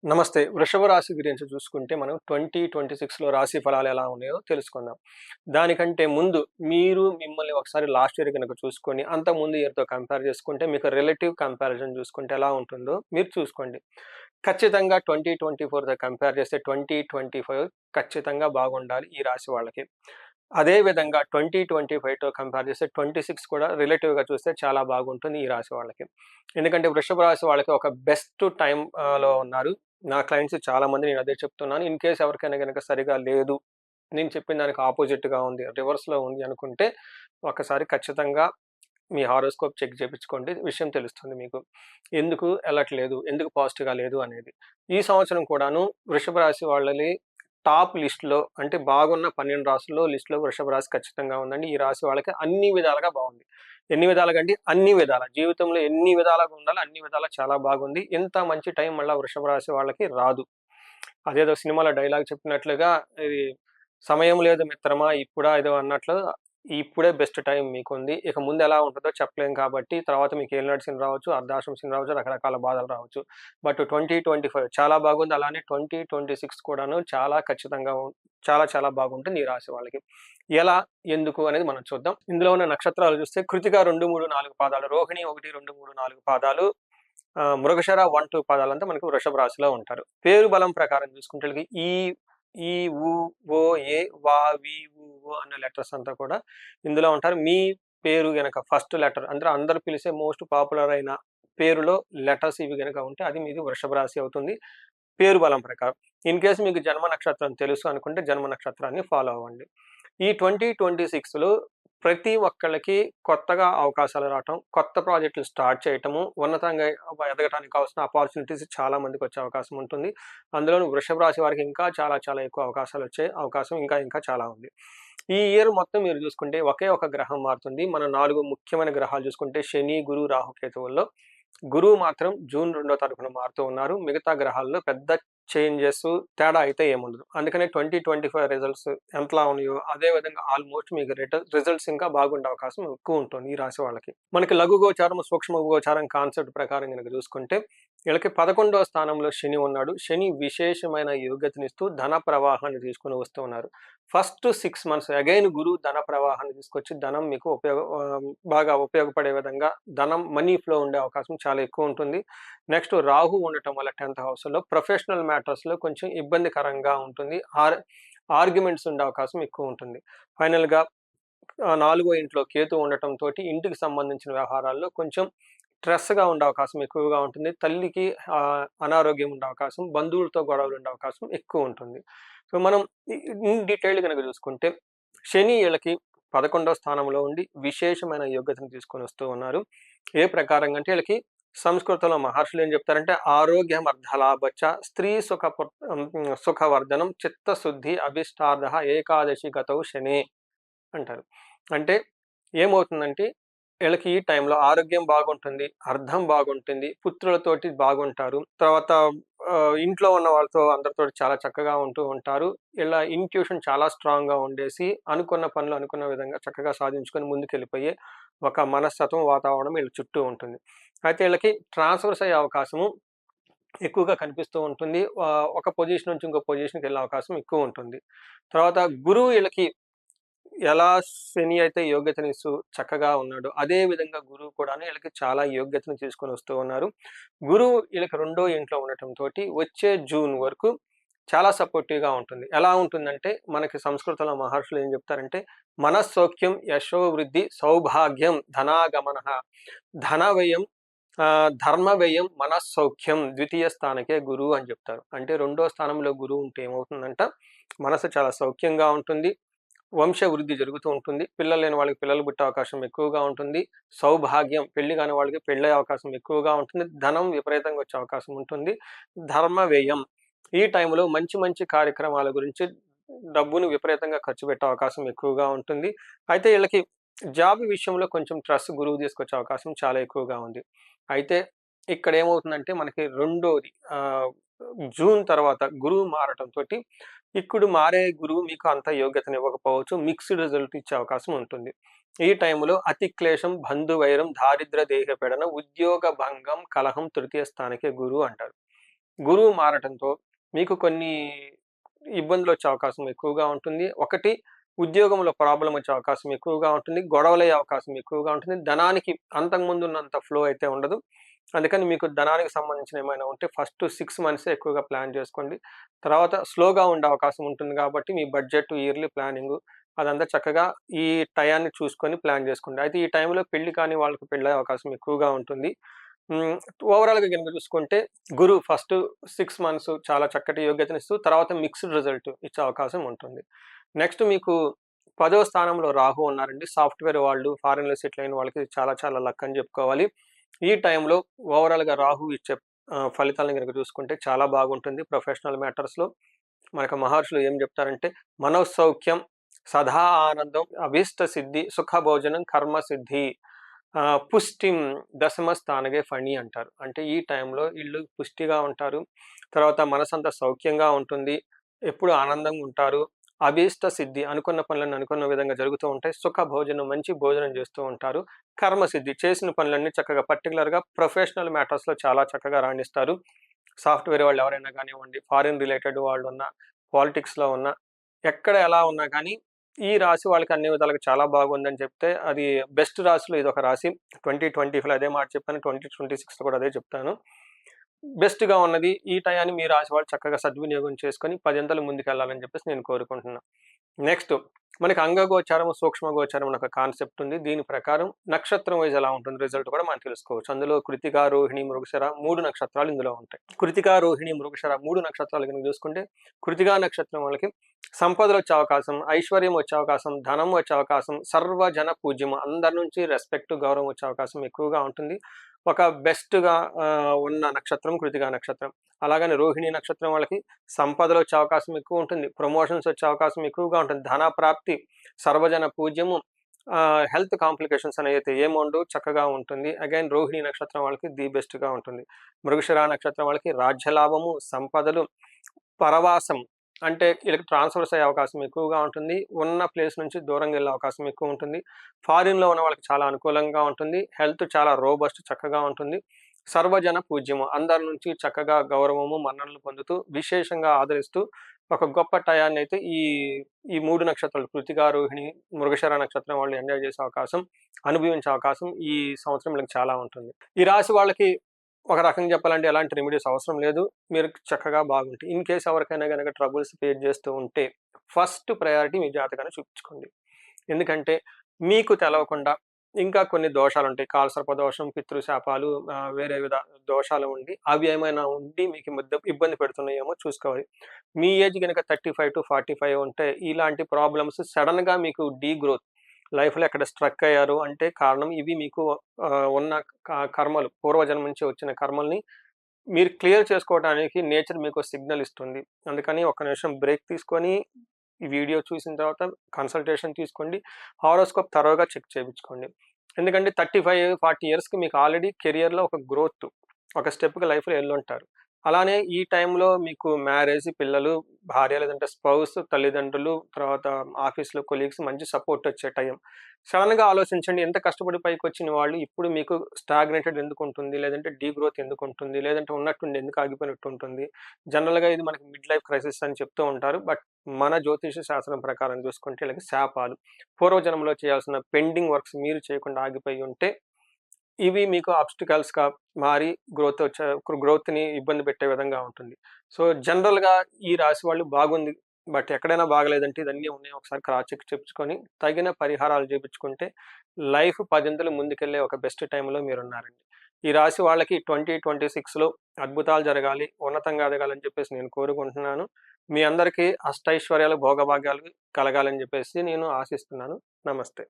నమస్తే. వృషభ రాశి గురించి చూసుకుంటే మనం 2026లో రాశి ఫలాలు ఎలా ఉన్నాయో తెలుసుకుందాం. దానికంటే ముందు మీరు మిమ్మల్ని ఒకసారి లాస్ట్ ఇయర్ గనక చూసుకొని, అంతకుముందు ఇయర్‌తో కంపేర్ చేసుకుంటే మీకు రిలేటివ్ కంపారిజన్ చూసుకుంటే ఎలా ఉంటుందో మీరు చూసుకోండి. ఖచ్చితంగా 2024తో కంపేర్ చేస్తే 2025 ఖచ్చితంగా బాగుండాలి ఈ రాశి వాళ్ళకి. అదే విధంగా 2025తో కంపేర్ చేస్తే 26 కూడా రిలేటివ్‌గా చూస్తే చాలా బాగుంటుంది ఈ రాశి వాళ్ళకి. ఎందుకంటే వృషభ రాశి వాళ్ళకి ఒక బెస్ట్ టైమ్‌లో ఉన్నారు. నా క్లయింట్స్ చాలామంది నేను అదే చెప్తున్నాను. ఇన్ కేస్ ఎవరికైనా గనక సరిగా లేదు, నేను చెప్పిన దానికి అపోజిట్‌గా ఉంది, రివర్స్‌లో ఉంది అనుకుంటే ఒక్కసారి ఖచ్చితంగా మీ హారోస్కోప్ చెక్ చేపించుకోండి. విషయం తెలుస్తుంది మీకు. ఎందుకు ఎళ్ళట్లేదు, ఎందుకు పాజిటివ్‌గా లేదు అనేది. ఈ సంవత్సరం కూడాను వృషభ రాశి వాళ్ళని టాప్ లిస్ట్‌లో అంటే బాగున్న 12 రాసుల్లో లిస్ట్‌లో వృషభ రాశి ఖచ్చితంగా ఉందండి. ఈ రాశి వాళ్ళకి అన్ని విధాలుగా బాగుంది. ఎన్ని విధాలుగా అంటే అన్ని విధాలా. జీవితంలో ఎన్ని విధాలుగా ఉండాలో అన్ని విధాలా చాలా బాగుంది. ఇంత మంచి టైం మళ్ళా వృషభ రాశి వాళ్ళకి రాదు. అదేదో సినిమాలో డైలాగ్ చెప్పినట్లుగా ఇది సమయం లేదు మిత్రమా ఇప్పుడా ఏదో అన్నట్లు ఇప్పుడే బెస్ట్ టైం మీకుంది. ఇక ముందెలా ఉంటదో చెప్పలేం కాబట్టి తర్వాత మీకు ఏలినాటి శని రావచ్చు, అర్ధాష్టమ శని రావచ్చు, రకరకాల బాధలు రావచ్చు. బట్ 2025 చాలా బాగుంది. అలానే 2026 కూడాను చాలా ఖచ్చితంగా చాలా చాలా బాగుంటుంది ఈ రాశి వాళ్ళకి. ఎలా? ఎందుకు? అనేది మనం చూద్దాం. ఇందులో ఉన్న నక్షత్రాలు చూస్తే కృతిక 2, 3, 4 పాదాలు, రోహిణి 1, 2, 3, 4 పాదాలు, మృగశిర 1, 2 పాదాలంతా మనకు వృషభ రాశిలో ఉంటారు. పేరు బలం ప్రకారం చూసుకుంటే వీళ్ళకి ఈ, ఈ, ఉ, ఓ, ఏ, వా, వి, వు, ఓ అన్న లెటర్స్ అంతా కూడా ఇందులో ఉంటారు. మీ పేరు గనక ఫస్ట్ లెటర్ అంటే అందరూ పిలిసే మోస్ట్ పాపులర్ అయిన పేరులో లెటర్స్ ఇవి గనక ఉంటే అది మీది వృషభ రాశి అవుతుంది. పేరు బలం ప్రకారం. ఇన్ కేస్ మీకు జన్మ నక్షత్రం తెలుసు అనుకుంటే జన్మ నక్షత్రాన్ని ఫాలో అవ్వండి. ఈ 2026లో ప్రతి ఒక్కళ్ళకి కొత్తగా అవకాశాలు రావటం, కొత్త ప్రాజెక్టులు స్టార్ట్ చేయటము, ఉన్నతంగా ఎదగటానికి కావాల్సిన అపార్చునిటీస్ చాలా మందికొచ్చే అవకాశం ఉంటుంది. అందులోను వృషభ రాశి వారికి ఇంకా చాలా చాలా ఎక్కువ అవకాశాలొచ్చే అవకాశం ఇంకా ఇంకా చాలా ఉంది. ఈ ఇయర్ మొత్తం మీరు చూసుకుంటే ఒకే ఒక గ్రహం మారుతుంది. మన 4 ముఖ్యమైన గ్రహాలు చూసుకుంటే శని, గురు, రాహు, కేతువుల్లో గురువు మాత్రం జూన్ 2వ తారీఖున మారుతూ ఉన్నారు. మిగతా గ్రహాల్లో పెద్ద చేంజెస్, తేడా అయితే ఏముండదు. అందుకనే 2025 రిజల్ట్స్ ఎంతలా ఉన్నాయో అదే విధంగా ఆల్‌మోస్ట్ మీకు రిజల్ట్స్ ఇంకా బాగుండే అవకాశం ఎక్కువుంటుంది ఈ రాశి వాళ్ళకి. మనకి లఘు గోచారం, సూక్ష్మ గోచారం కాన్సెప్ట్ ప్రకారం గనక చూసుకుంటే వీళ్ళకి 11వ స్థానంలో శని ఉన్నాడు. శని విశేషమైన యోగ్యతనిస్తూ ధన ప్రవాహాన్ని తీసుకొని వస్తూ ఉన్నారు. ఫస్ట్ 6 మంత్స్ అగైన్ గురువు ధన ప్రవాహాన్ని తీసుకొచ్చి ధనం మీకు బాగా ఉపయోగపడే విధంగా ధనం మనీ ఫ్లో ఉండే అవకాశం చాలా ఎక్కువుంటుంది. నెక్స్ట్ రాహు ఉండటం వల్ల 10థ్ హౌస్‌లో ప్రొఫెషనల్ మ్యాటర్స్‌లో కొంచెం ఇబ్బందికరంగా ఉంటుంది. ఆర్గ్యుమెంట్స్ ఉండే అవకాశం ఎక్కువుంటుంది. ఫైనల్‌గా నాలుగో ఇంట్లో కేతు ఉండటంతోటి ఇంటికి సంబంధించిన వ్యవహారాల్లో కొంచెం స్ట్రెస్‌గా ఉండే అవకాశం ఎక్కువగా ఉంటుంది. తల్లికి అనారోగ్యం ఉండే అవకాశం, బంధువులతో గొడవలు ఉండే అవకాశం ఎక్కువుంటుంది. సో, మనం ఇన్ డీటెయిల్ గనక చూసుకుంటే శని ఈళ్ళకి 11వ స్థానంలో ఉండి విశేషమైన యోగ్యతను తీసుకొనొస్తూ ఉన్నారు. ఏ ప్రకారంగా అంటే ఈళ్ళకి సంస్కృతంలో మహర్షులు ఏం చెప్తారంటే ఆరోగ్యం అర్ధలాభచ్చ స్త్రీ సుఖవర్ధనం చిత్తశుద్ధి అభిష్టార్థః ఏకాదశి గతౌ శనే అంటారు. అంటే ఏమవుతుందంటే వీళ్ళకి ఈ టైంలో ఆరోగ్యం బాగుంటుంది, అర్థం బాగుంటుంది, పుత్రులతోటి బాగుంటారు. తర్వాత ఇంట్లో ఉన్న వాళ్ళతో అందరితోటి చాలా చక్కగా ఉంటూ ఉంటారు. ఈళ్ళ ఇంట్యూషన్ చాలా స్ట్రాంగ్‌గా ఉండేసి అనుకున్న పనులు అనుకున్న విధంగా చక్కగా సాధించుకొని ముందుకెళ్ళిపోయే ఒక మనస్తత్వం, వాతావరణం వీళ్ళ చుట్టూ ఉంటుంది. అయితే వీళ్ళకి ట్రాన్స్‌ఫర్స్ అయ్యే అవకాశము ఎక్కువగా కనిపిస్తూ ఉంటుంది. ఒక పొజిషన్ నుంచి ఇంకో పొజిషన్‌కెళ్ళే అవకాశం ఎక్కువుంటుంది. తర్వాత గురువు ఈళ్ళకి ఎలా శని అయితే యోగ్యతనిస్తూ చక్కగా ఉన్నాడో, అదే విధంగా గురువు కూడాను ఈళ్ళకి చాలా యోగ్యతను తీసుకొనొస్తూ ఉన్నారు. గురువు ఈళ్ళకి రెండో ఇంట్లో ఉండటంతోటి వచ్చే జూన్ వరకు చాలా సపోర్టివ్‌గా ఉంటుంది. ఎలా ఉంటుందంటే మనకి సంస్కృతంలో మహర్షులు ఏం చెప్తారంటే మనస్సౌఖ్యం, యశోవృద్ధి, సౌభాగ్యం, ధనాగమనః, ధన వ్యయం, ధర్మ వ్యయం, మనస్సౌఖ్యం ద్వితీయ స్థానకే గురువు అని చెప్తారు. అంటే రెండో స్థానంలో గురువు ఉంటే ఏమవుతుందంట మనసు చాలా సౌఖ్యంగా ఉంటుంది. వంశ వృద్ధి జరుగుతూ ఉంటుంది. పిల్లలు లేని వాళ్ళకి పిల్లలు పుట్టే అవకాశం ఎక్కువగా ఉంటుంది. సౌభాగ్యం పెళ్లి కాని వాళ్ళకి పెళ్ళయ్యే అవకాశం ఎక్కువగా ఉంటుంది. ధనం విపరీతంగా వచ్చే అవకాశం ఉంటుంది. ధర్మ వ్యయం ఈ టైంలో మంచి మంచి కార్యక్రమాల గురించి డబ్బును విపరీతంగా ఖర్చు పెట్టే అవకాశం ఎక్కువగా ఉంటుంది. అయితే ఈళ్ళకి జాబ్ విషయంలో కొంచెం స్ట్రెస్ గురువు తీసుకొచ్చే అవకాశం చాలా ఎక్కువగా ఉంది. అయితే ఇక్కడ ఏమవుతుందంటే మనకి రెండోది జూన్ తర్వాత గురువు మారటంతోటి ఇప్పుడు మారే గురువు మీకు అంత యోగ్యతనివ్వకపోవచ్చు. మిక్స్డ్ రిజల్ట్ ఇచ్చే అవకాశం ఉంటుంది. ఈ టైంలో అతి క్లేశం, బంధువైరం, దారిద్ర్య దేహపీడన, ఉద్యోగ భంగం, కలహం తృతీయ స్థానకే గురువు అంటారు. గురువు మారటంతో మీకు కొన్ని ఇబ్బందులొచ్చే అవకాశం ఎక్కువగా ఉంటుంది. ఒకటి, ఉద్యోగంలో ప్రాబ్లమ్ వచ్చే అవకాశం ఎక్కువగా ఉంటుంది. గొడవలయ్యే అవకాశం ఎక్కువగా ఉంటుంది. ధనానికి అంతకుముందున్నంత ఫ్లో అయితే ఉండదు. అందుకని మీకు ధనానికి సంబంధించినవి ఏమైనా ఉంటే ఫస్ట్ 6 మంత్సే ఎక్కువగా ప్లాన్ చేసుకోండి. తర్వాత స్లోగా ఉండే అవకాశం ఉంటుంది కాబట్టి మీ బడ్జెట్, ఇయర్లీ ప్లానింగు అదంతా చక్కగా ఈ టయాన్ని చూసుకొని ప్లాన్ చేసుకోండి. అయితే ఈ టైంలో పెళ్లి కాని వాళ్ళకి పెళ్ళయ్యే అవకాశం ఎక్కువగా ఉంటుంది. హ్మ్. ఓవరాల్‌గా గనుక చూసుకుంటే గురువు ఫస్ట్ 6 మంత్స్ చాలా చక్కటి యోగ్యతనిస్తూ తర్వాత మిక్స్డ్ రిజల్ట్ ఇచ్చే అవకాశం ఉంటుంది. నెక్స్ట్ మీకు 10వ స్థానంలో రాహు ఉన్నారండి. సాఫ్ట్‌వేర్ వాళ్ళు, ఫారిన్‌లో సెటిల్ అయిన వాళ్ళకి చాలా చాలా లక్ అని చెప్పుకోవాలి. ఈ టైంలో ఓవరాల్‌గా రాహు ఇచ్చే ఫలితాలను గనుక చూసుకుంటే చాలా బాగుంటుంది ప్రొఫెషనల్ మ్యాటర్స్‌లో. మనకు మహర్షులు ఏం చెప్తారంటే, మనఃసౌఖ్యం, సదా ఆనందం, అభీష్ట సిద్ధి, సుఖభోజనం, కర్మ సిద్ధి, పుష్టిం దశమ స్థానగే ఫణి అంటారు. అంటే ఈ టైంలో ఈళ్ళు పుష్టిగా ఉంటారు. తర్వాత మనసంతా సౌఖ్యంగా ఉంటుంది. ఎప్పుడు ఆనందంగా ఉంటారు. అభీష్ట సిద్ధి అనుకున్న పనులన్నీ అనుకున్న విధంగా జరుగుతూ ఉంటాయి. సుఖ భోజనం మంచి భోజనం చేస్తూ ఉంటారు. కర్మ సిద్ధి చేసిన పనులన్నీ చక్కగా పర్టిక్యులర్‌గా ప్రొఫెషనల్ మ్యాటర్స్‌లో చాలా చక్కగా రాణిస్తారు. సాఫ్ట్‌వేర్ వాళ్ళు ఎవరైనా గానివ్వండి, ఫారిన్ రిలేటెడ్ వాళ్ళున్నా, పాలిటిక్స్‌లో ఉన్నా, ఎక్కడ ఎలా ఉన్నా గానీ, ఈ రాశి వాళ్ళకి అన్ని విధాలుగా చాలా బాగుందని చెప్తే అది బెస్ట్ రాశిలో ఇదొక రాశి. 2020లో అదే మాట చెప్పాను. 2026లో కూడా అదే చెప్తాను. బెస్ట్‌గా ఉన్నది. ఈ టయాన్ని మీ రాశి వాళ్ళు చక్కగా సద్వినియోగం చేసుకొని 10 అంతలు ముందుకెళ్ళాలని చెప్పేసి నేను కోరుకుంటున్నా. నెక్స్ట్ మనకి అంగగోచారం, సూక్ష్మగోచారం అనే ఒక కాన్సెప్ట్ ఉంది. దీని ప్రకారం నక్షత్రం వైస్ ఎలా ఉంటుంది రిజల్ట్ కూడా మనం తెలుసుకోవచ్చు. అందులో కృతిక, రోహిణి, మృగశిర 3 నక్షత్రాలు ఇందులో ఉంటాయి. కృతిక, రోహిణి, మృగశిర 3 నక్షత్రాలు గనుక చూసుకుంటే, కృతికా నక్షత్రం వాళ్ళకి సంపదలొచ్చే అవకాశం, ఐశ్వర్యం వచ్చే అవకాశం, ధనం వచ్చే అవకాశం, సర్వజన పూజ్యం అందరి నుంచి రెస్పెక్ట్, గౌరవం వచ్చే అవకాశం ఎక్కువగా ఉంటుంది. ఒక బెస్ట్‌గా ఉన్న నక్షత్రం కృతికా నక్షత్రం. అలాగని రోహిణి నక్షత్రం వాళ్ళకి సంపదలొచ్చే అవకాశం ఎక్కువుంటుంది. ప్రమోషన్స్ వచ్చే అవకాశం ఎక్కువగా ఉంటుంది. ధన ప్రాప్తి, సర్వజన పూజ్యము, హెల్త్ కాంప్లికేషన్స్ అనేవైతే ఏముండవు చక్కగా ఉంటుంది. అగైన్ రోహిణి నక్షత్రం వాళ్ళకి ది బెస్ట్‌గా ఉంటుంది. మృగశిర నక్షత్రం వాళ్ళకి రాజ్యలాభము, సంపదలు, పరవాసం అంటే ఈళ్ళకి ట్రాన్స్‌ఫర్స్ అయ్యే అవకాశం ఎక్కువగా ఉంటుంది. ఉన్న ప్లేస్ నుంచి దూరంగా ఎళ్ళే అవకాశం ఎక్కువుంటుంది. ఫారిన్‌లో ఉన్న వాళ్ళకి చాలా అనుకూలంగా ఉంటుంది. హెల్త్ చాలా రోబస్ట్ చక్కగా ఉంటుంది. సర్వజన పూజ్యము అందరి నుంచి చక్కగా గౌరవము, మన్ననలు పొందుతూ విశేషంగా ఆదరిస్తూ ఒక గొప్ప టయాన్నయితే ఈ 3 నక్షత్రాలు కృతిక, రోహిణి, మృగశిర నక్షత్రం వాళ్ళు ఎంజాయ్ చేసే అవకాశం, అనుభవించే అవకాశం ఈ సంవత్సరం వీళ్ళకి చాలా ఉంటుంది. ఈ రాశి వాళ్ళకి ఒక రకంగా చెప్పాలంటే ఎలాంటి రెమెడీస్ అవసరం లేదు. మీరు చక్కగా బాగుంటాయి. ఇన్ కేస్ ఎవరికైనా గనక ట్రబుల్స్ ఫేస్ చేస్తూ ఉంటే ఫస్ట్ ప్రయారిటీ మీ జాతకాన్ని చూపించుకోండి. ఎందుకంటే మీకు తెలవకుండా ఇంకా కొన్ని దోషాలుంటాయి. కాలసర్ప దోషం, పితృశాపాలు, వేరే దోషాలు ఉండి అవి ఏమైనా ఉండి మీకు ఇబ్బంది పెడుతున్నాయేమో చూసుకోవాలి. మీ ఏజ్ గనక 35-45 ఉంటే ఇలాంటి ప్రాబ్లమ్స్ సడెన్‌గా మీకు డీగ్రోత్ లైఫ్‌లో ఎక్కడ స్ట్రక్ అయ్యారు అంటే కారణం ఇవి మీకు ఉన్న కర్మలు పూర్వజన్మ నుంచి వచ్చిన కర్మల్ని మీరు క్లియర్ చేసుకోవడానికి నేచర్ మీకో సిగ్నల్ ఇస్తుంది. అందుకని ఒక్క నిమిషం బ్రేక్ తీసుకొని, ఈ వీడియో చూసిన తర్వాత కన్సల్టేషన్ తీసుకోండి. హారోస్కోప్ థరోగా చెక్ చేపించుకోండి. ఎందుకంటే 35, 40 ఇయర్స్‌కి మీకు ఆల్రెడీ కెరియర్‌లో ఒక గ్రోత్, ఒక స్టెప్‌కి లైఫ్‌లో ఎళ్ళుంటారు. అలానే ఈ టైంలో మీకు మ్యారేజ్, పిల్లలు, భార్య లేదంటే స్పౌస్, తల్లిదండ్రులు, తర్వాత ఆఫీస్‌లో కొలీగ్స్ మంచి సపోర్ట్ వచ్చే టైం. సడెన్‌గా ఆలోచించండి. ఎంత కష్టపడి పైకొచ్చిన వాళ్ళు ఇప్పుడు మీకు స్టాగ్నేటెడ్ ఎందుకుంటుంది? లేదంటే డీగ్రోత్ ఎందుకుంటుంది? లేదంటే ఉన్నట్టుండి ఎందుకు ఆగిపోయినట్టు ఉంటుంది? జనరల్‌గా ఇది మనకి మిడ్ లైఫ్ క్రైసిస్ అని చెప్తూ ఉంటారు. బట్ మన జ్యోతిష శాస్త్రం ప్రకారం చూసుకుంటే వీళ్ళకి శాపాలు. పూర్వజన్మలో చేయాల్సిన పెండింగ్ వర్క్స్ మీరు చేయకుండా ఆగిపోయి ఉంటే, ఇవి మీకు ఆబ్‌స్టికల్స్‌గా మారి గ్రోత్‌ని ఇబ్బంది పెట్టే విధంగా ఉంటుంది. సో, జనరల్‌గా ఈ రాశి వాళ్ళు బాగుంది. బట్ ఎక్కడైనా బాగలేదంటే ఇదన్నీ ఉన్నాయి. ఒకసారి క్రాస్ చెక్ చేపించుకొని తగిన పరిహారాలు చేపించుకుంటే లైఫ్ పదింతలు ముందుకెళ్ళే ఒక బెస్ట్ టైమ్‌లో మీరున్నారండి. ఈ రాశి వాళ్ళకి 2026లో అద్భుతాలు జరగాలి, ఉన్నతంగా ఎదగాలని చెప్పేసి నేను కోరుకుంటున్నాను. మీ అందరికీ అష్టైశ్వర్యాలు, భోగభాగ్యాలు కలగాలని చెప్పేసి నేను ఆశిస్తున్నాను. నమస్తే.